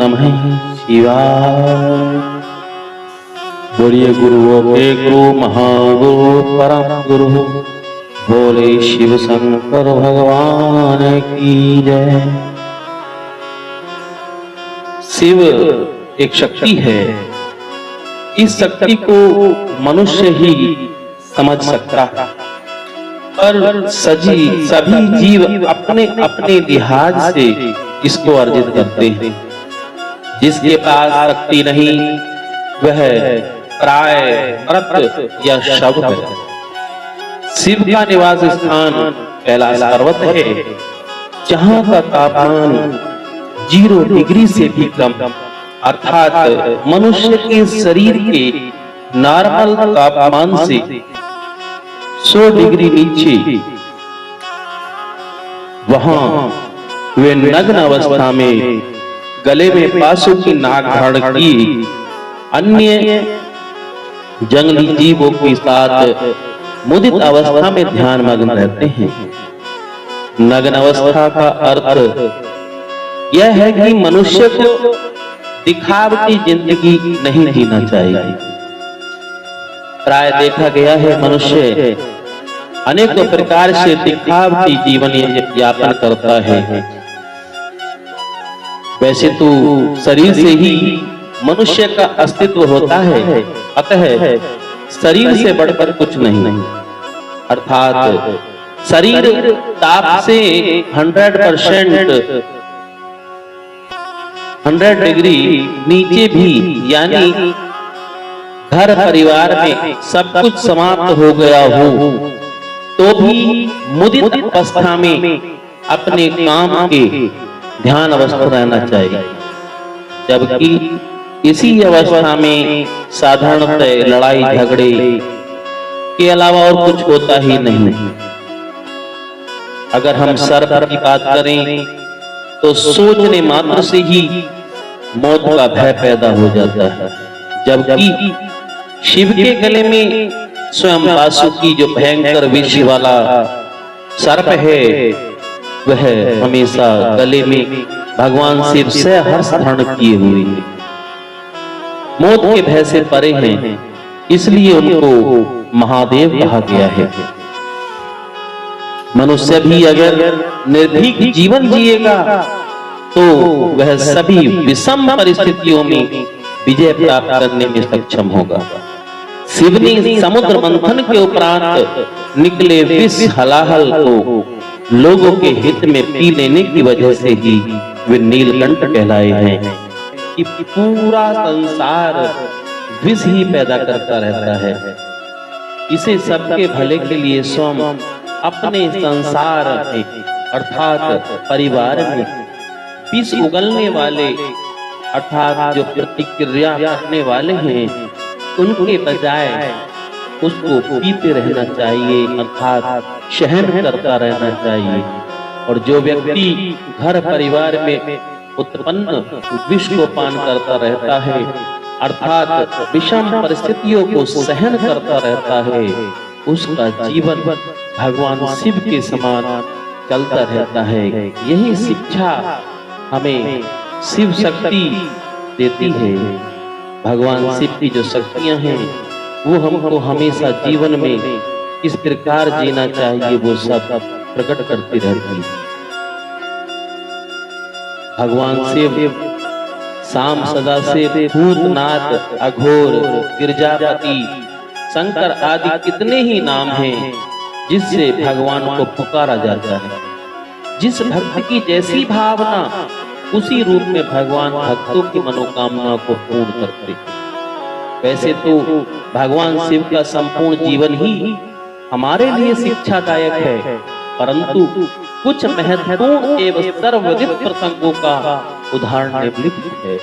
नमः शिवाय। बोलिए गुरुओं के गुरु महागुरु परम गुरु बोले शिव शंकर भगवान की जय। शिव एक शक्ति है। इस शक्ति को मनुष्य ही समझ सकता है, पर सभी जीव अपने अपने लिहाज से इसको अर्जित करते हैं। जिसके पास शक्ति नहीं वह प्राय मृत या शव है। शिव का निवास स्थान कैलाश पर्वत है, जहां का तापमान 0 डिग्री से भी कम, अर्थात मनुष्य के शरीर के नॉर्मल तापमान से 100 डिग्री नीचे। वहां वे नग्न अवस्था में गले में पाशों की नाग धारण की अन्य जंगली जीवों के साथ मुदित अवस्था में ध्यान मग्न रहते हैं। नग्न अवस्था का अर्थ यह है कि मनुष्य को दिखावटी जिंदगी नहीं जीना चाहिए। प्राय देखा गया है मनुष्य अनेकों प्रकार से दिखावटी जीवन यापन करता है। वैसे तो शरीर से ही मनुष्य का अस्तित्व होता है, अतः शरीर से बढ़कर कुछ नहीं। अर्थात शरीर ताप से 100 डिग्री नीचे भी, यानी घर परिवार में सब कुछ समाप्त हो गया हो तो भी मुदित अवस्था में अपने काम के ध्यान अवस्था रहना चाहिए। जबकि इसी अवस्था में साधारणतः लड़ाई झगड़े के अलावा और कुछ होता ही नहीं। अगर हम सर्प की बात करें तो सोचने मात्र से ही मौत का भय पैदा हो जाता है, जबकि शिव के गले में स्वयं वासुकी जो भयंकर विष वाला सर्प है वह हमेशा गले में भगवान शिव से हर्ष धारण किए हुए हैं। मौत के भय से परे हैं, इसलिए उनको महादेव कहा गया है। मनुष्य भी अगर निर्भीक जीवन जिएगा तो वह सभी विषम परिस्थितियों में विजय प्राप्त करने में सक्षम होगा। शिव ने समुद्र मंथन के उपरांत निकले विष हलाहल को लोगों के हित में पी लेने की वजह से ही वे नीलकंठ कहलाए हैं। कि पूरा संसार विष ही पैदा करता रहता है। इसे सबके भले के लिए स्वयं अपने संसार में अर्थात परिवार में विष उगलने वाले अर्थात जो प्रतिक्रिया करने वाले हैं उनके बजाय उसको पीते रहना चाहिए, अर्थात सहन करता रहना चाहिए। और जो व्यक्ति घर परिवार में उत्पन्न विष को पान करता रहता है, अर्थात विषम परिस्थितियों को सहन करता रहता है, उसका जीवन भगवान शिव के समान चलता रहता है। यही शिक्षा हमें शिव शक्ति देती है। भगवान शिव की जो शक्तियां हैं वो हमको हमेशा जीवन में किस प्रकार जीना चाहिए वो सब प्रकट करती रहती है। भगवान शिव शाम सदाशिव, भूतनाथ, अघोर, गिरजापति, शंकर आदि कितने ही नाम हैं जिससे भगवान को पुकारा जाता है। जिस भक्त की जैसी भावना उसी रूप में भगवान भक्तों की मनोकामना को पूर्ण करते हैं। वैसे तो भगवान शिव का संपूर्ण जीवन ही हमारे लिए शिक्षादायक है, परंतु कुछ महत्वपूर्ण एवं सर्वविदित प्रसंगों का उदाहरण निम्नलिखित है।